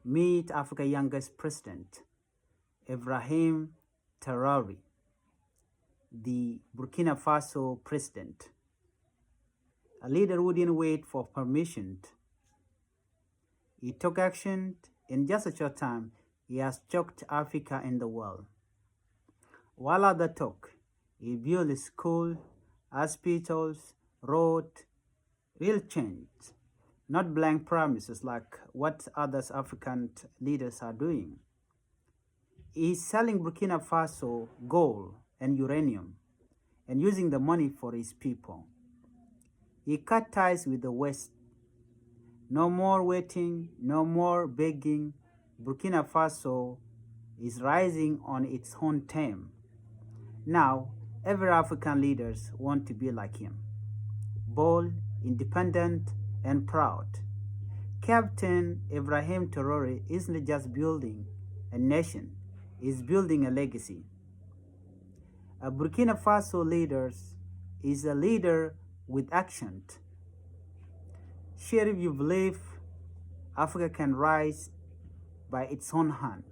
Meet Africa's youngest president, Ibrahim Traoré, the Burkina Faso president, a leader who didn't wait for permission. He took action. In just a short time, he has choked Africa in the world. While others talk, he built schools, hospitals, roads, real change, not blank promises like what other African leaders are doing. He's selling Burkina Faso gold and uranium and using the money for his people. He cut ties with the West. No more waiting, no more begging. Burkina Faso is rising on its own terms. Now, every African leaders want to be like him. Bold, independent, and proud. Captain Ibrahim Traoré isn't just building a nation, he's building a legacy. A Burkina Faso leader is a leader with action. Share if you believe Africa can rise by its own hand.